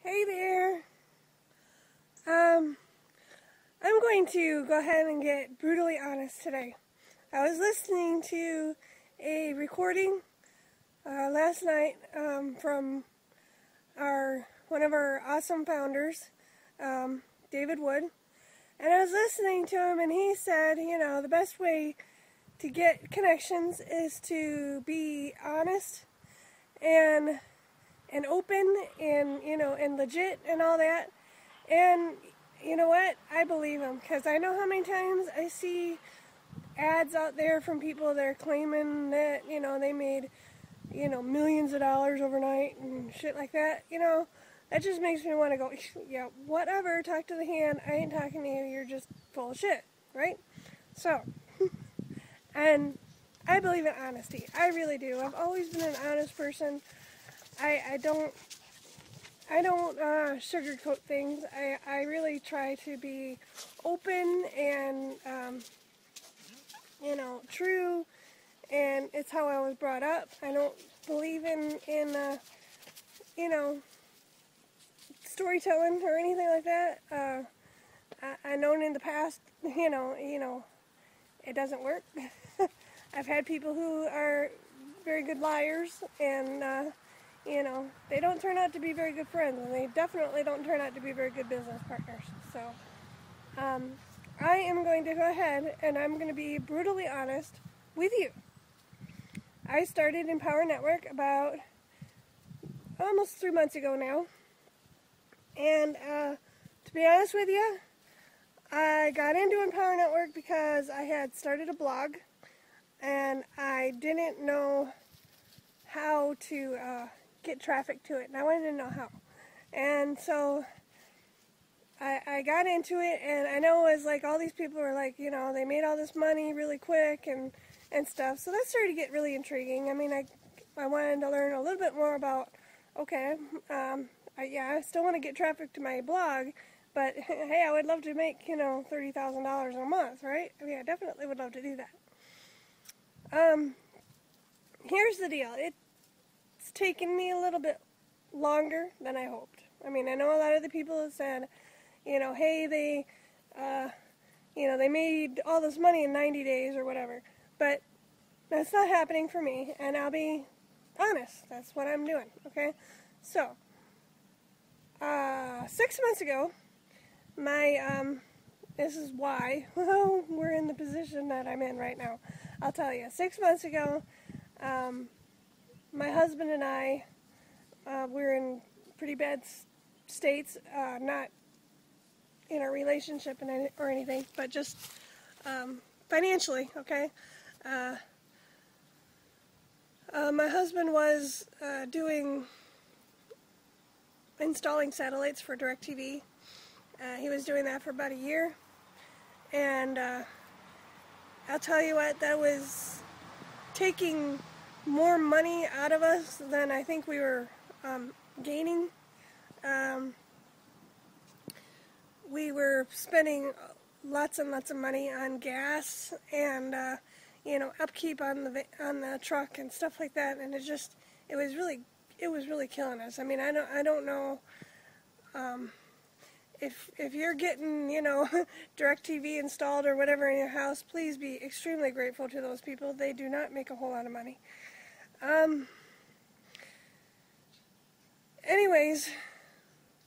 Hey there. Um, I'm going to go ahead and get brutally honest today. I was listening to a recording last night from one of our awesome founders, David Wood, and I was listening to him, and he said, the best way to get connections is to be honest and open and legit and all that. And you know what? I believe him, because I know how many times I see ads out there from people that are claiming that, they made, millions of dollars overnight and shit like that. That just makes me want to go, yeah, whatever, talk to the hand. I ain't talking to you. You're just full of shit, right? So, and I believe in honesty. I really do. I've always been an honest person. I don't sugarcoat things. I really try to be open and, true, and it's how I was brought up. I don't believe in storytelling or anything like that. I known in the past, it doesn't work. I've had people who are very good liars, and they don't turn out to be very good friends, and they definitely don't turn out to be very good business partners. So, I am going to go ahead and I'm going to be brutally honest with you. I started Empower Network about almost 3 months ago now, and to be honest with you, I got into Empower Network because I had started a blog, and I didn't know how to get traffic to it, and I wanted to know how. And so I got into it, and I know it was like all these people were like, they made all this money really quick and stuff. So that started to get really intriguing. I mean, I wanted to learn a little bit more about, okay, I still want to get traffic to my blog, but hey, I would love to make, $30,000 a month, right? I mean, I definitely would love to do that. Here's the deal. It's taken me a little bit longer than I hoped. I mean, I know a lot of the people have said, hey, they made all this money in 90 days or whatever, but that's not happening for me, and I'll be honest, that's what I'm doing, okay? So, 6 months ago, this is why we're in the position that I'm in right now. I'll tell you, 6 months ago, my husband and I, we're in pretty bad states, not in our relationship or anything, but just financially, okay? My husband was installing satellites for DirecTV. He was doing that for about a year, and I'll tell you what, that was taking more money out of us than I think we were gaining. We were spending lots and lots of money on gas and upkeep on the truck and stuff like that, and it was really killing us. I mean, I don't know if you're getting DirecTV installed or whatever in your house, please be extremely grateful to those people. They do not make a whole lot of money. Anyways,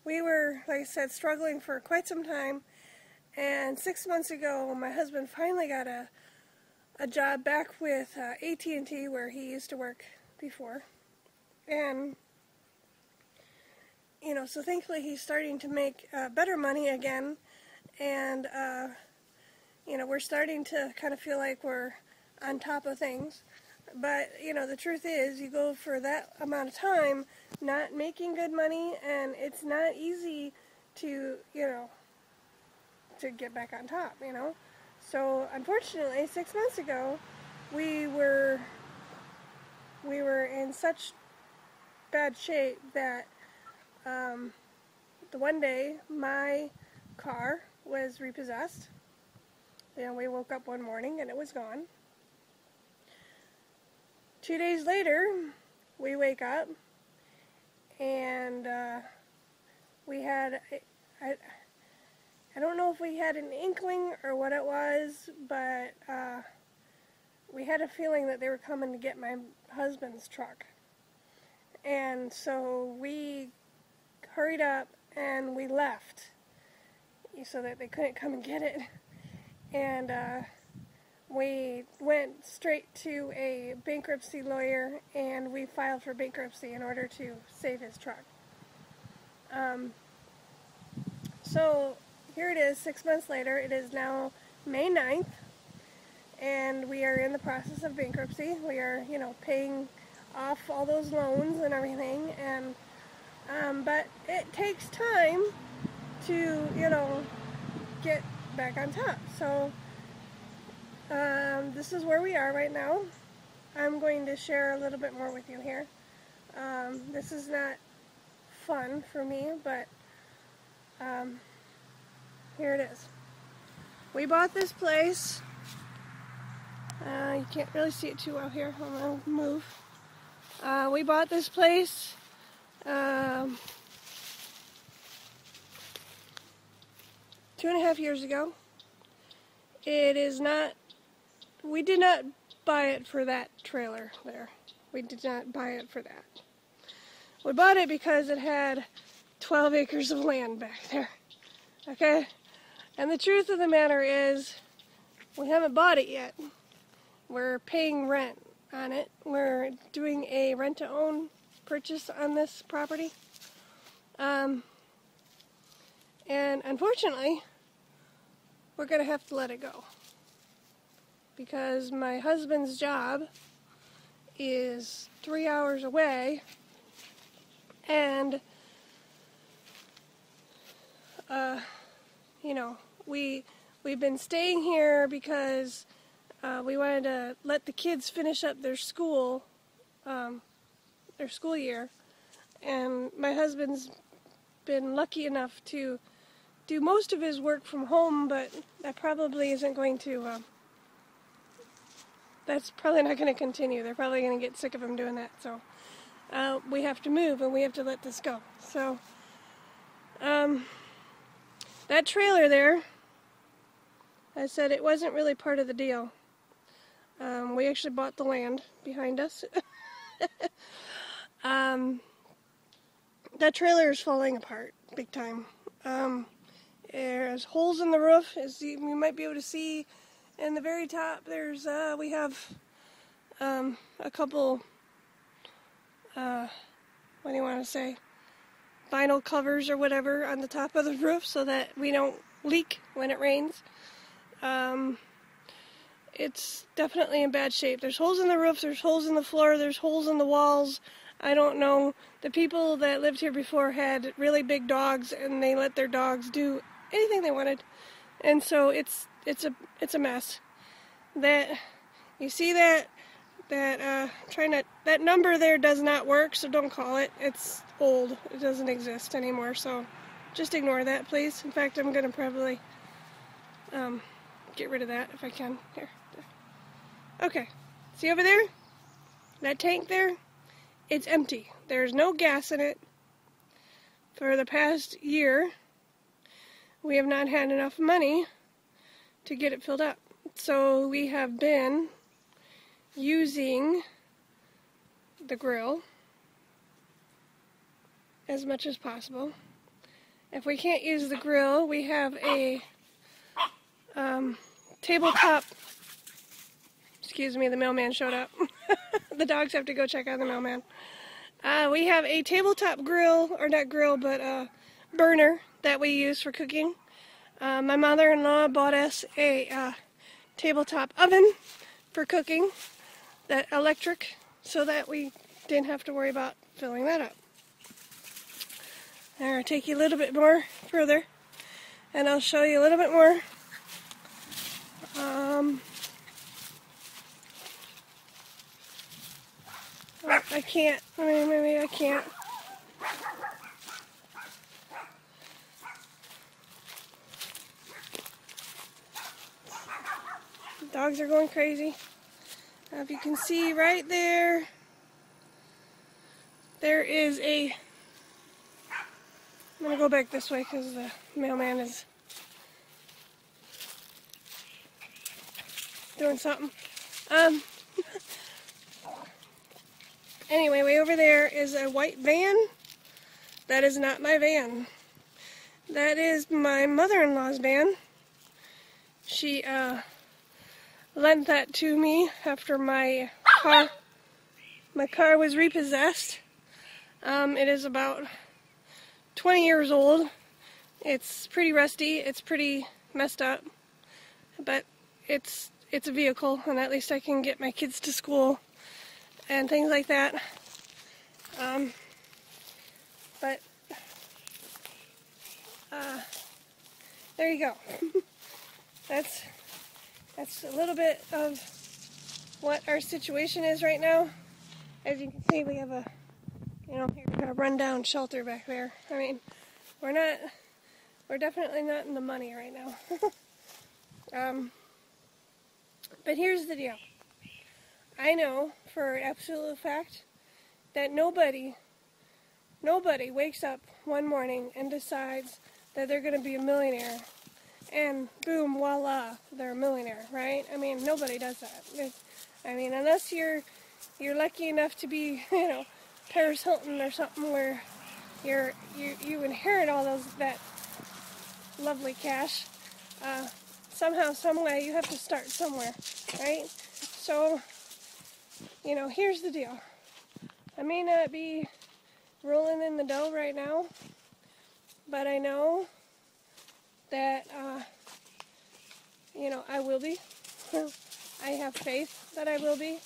we were, like I said, struggling for quite some time, and 6 months ago, my husband finally got a job back with AT&T, where he used to work before, and so thankfully he's starting to make better money again, and we're starting to kind of feel like we're on top of things. But, the truth is, you go for that amount of time not making good money, and it's not easy to, to get back on top, So, unfortunately, 6 months ago, we were in such bad shape that the one day my car was repossessed. We woke up one morning and it was gone. 2 days later, we wake up and we had, I don't know if we had an inkling or what it was, but we had a feeling that they were coming to get my husband's truck. And so we hurried up and we left so that they couldn't come and get it. And we went straight to a bankruptcy lawyer and we filed for bankruptcy in order to save his truck. So here it is, 6 months later. It is now May 9th, and we are in the process of bankruptcy. We are, paying off all those loans and everything, and but it takes time to, get back on top. So this is where we are right now. I'm going to share a little bit more with you here. This is not fun for me, but here it is. We bought this place. You can't really see it too well here. I'm going to move. We bought this place 2.5 years ago. It is not, we did not buy it for that trailer there. We did not buy it for that. We bought it because it had 12 acres of land back there. Okay? And the truth of the matter is, we haven't bought it yet. We're paying rent on it. We're doing a rent-to-own purchase on this property. And unfortunately, we're going to have to let it go. Because my husband's job is 3 hours away, and we've been staying here because we wanted to let the kids finish up their school year, and my husband's been lucky enough to do most of his work from home, but that probably isn't going to that's probably not going to continue. They're probably going to get sick of him doing that, so we have to move and we have to let this go. So that trailer there, I said it wasn't really part of the deal. We actually bought the land behind us. That trailer is falling apart big time. There's holes in the roof, as you might be able to see. In the very top, there's we have a couple, what do you want to say, vinyl covers or whatever on the top of the roof so that we don't leak when it rains. It's definitely in bad shape. There's holes in the roof, there's holes in the floor, there's holes in the walls. I don't know. The people that lived here before had really big dogs, and they let their dogs do anything they wanted. And so it's a mess. That you see that number there does not work, so don't call it. It's old. It doesn't exist anymore. So just ignore that, please. In fact, I'm gonna probably get rid of that if I can. Here. Okay. See over there? That tank there? It's empty. There's no gas in it. For the past year, we have not had enough money to get it filled up. So we have been using the grill as much as possible. If we can't use the grill, we have a tabletop. Excuse me, the mailman showed up. The dogs have to go check on the mailman. We have a tabletop grill, or not grill, but burner that we use for cooking. My mother-in-law bought us a tabletop oven for cooking, that electric, so that we didn't have to worry about filling that up. I'll take you a little bit more further, and I'll show you a little bit more. I can't. Maybe I can't. The dogs are going crazy. Now, if you can see right there, there is a... gonna go back this way because the mailman is doing something. Anyway, way over there is a white van. That is not my van. That is my mother-in-law's van. She lent that to me after my car was repossessed. It is about 20 years old. It's pretty rusty. It's pretty messed up. But it's a vehicle, and at least I can get my kids to school and things like that. But there you go. That's a little bit of what our situation is right now. As you can see, we have a rundown shelter back there. I mean, we're definitely not in the money right now. But here's the deal. I know for an absolute fact that nobody wakes up one morning and decides that they're going to be a millionaire and boom, voila, they're a millionaire, right? I mean, nobody does that. Unless you're lucky enough to be, Paris Hilton or something where you inherit all that lovely cash. Somehow, some way, you have to start somewhere, right? So, here's the deal. I may not be rolling in the dough right now, but I know that, I will be. I have faith that I will be.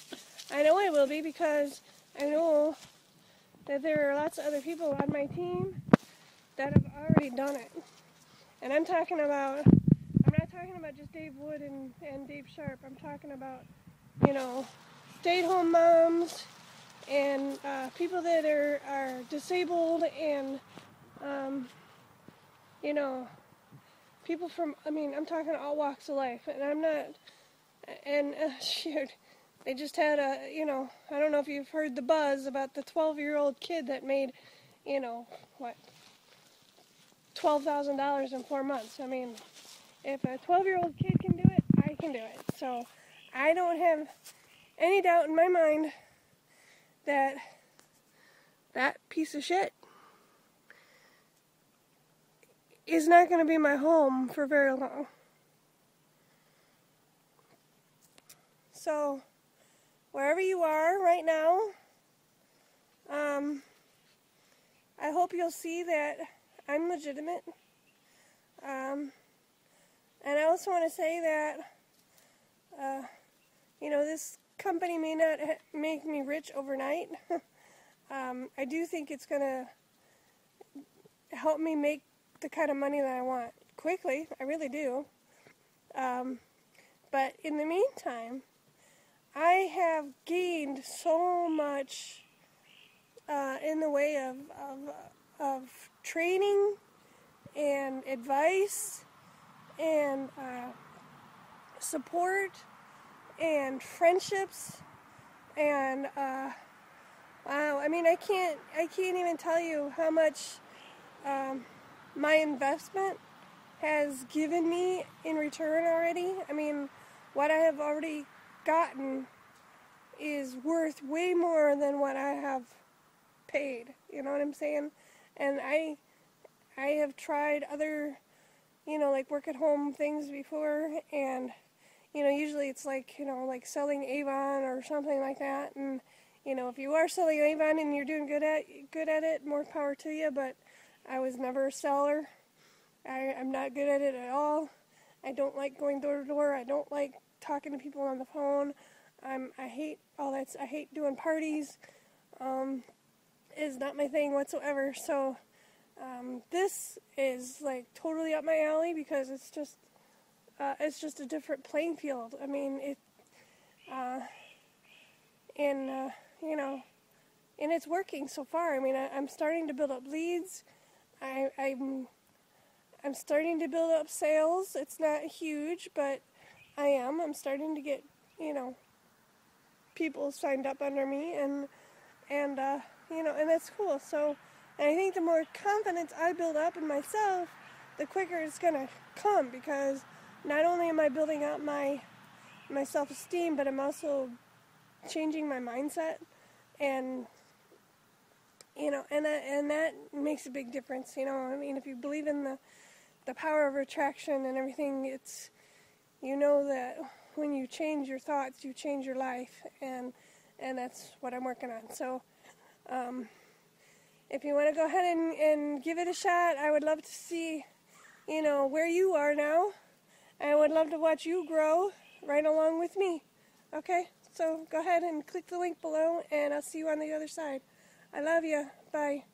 I know I will be because I know that there are lots of other people on my team that have already done it. And I'm not talking about just Dave Wood and Dave Sharp. I'm talking about, stay-at-home moms and people that are disabled and, people from, I'm talking all walks of life. And I'm not, shoot, they just had I don't know if you've heard the buzz about the 12-year-old kid that made, $12,000 in 4 months. I mean, if a 12-year-old kid can do it, I can do it. So I don't have any doubt in my mind that that piece of shit is not going to be my home for very long. So wherever you are right now, I hope you'll see that I'm legitimate. And I also want to say that, this company may not make me rich overnight. I do think it's going to help me make the kind of money that I want quickly. I really do. But in the meantime, I have gained so much in the way of training and advice and support and friendships and wow, I can't even tell you how much my investment has given me in return already. I mean, what I have already gotten is worth way more than what I have paid. You know what I'm saying? And I have tried other, like work at home things before, and usually it's like, like selling Avon or something like that. And if you are selling Avon and you're doing good at it, more power to you. But I was never a seller. I'm not good at it at all. I don't like going door to door. I don't like talking to people on the phone. I hate all that. I hate doing parties. Is not my thing whatsoever. So this is like totally up my alley because it's just a different playing field. I mean, and it's working so far. I mean, I'm starting to build up leads. I'm starting to build up sales. It's not huge, but I'm starting to get, people signed up under me, and and that's cool. So And I think the more confidence I build up in myself, the quicker it's going to come, because not only am I building up my self-esteem, but I'm also changing my mindset, and and that makes a big difference. I mean, if you believe in the power of attraction and everything, it's that when you change your thoughts, you change your life, and that's what I'm working on. So if you want to go ahead and give it a shot, I would love to see where you are now. I would love to watch you grow right along with me. Okay, so go ahead and click the link below, and I'll see you on the other side. I love you. Bye.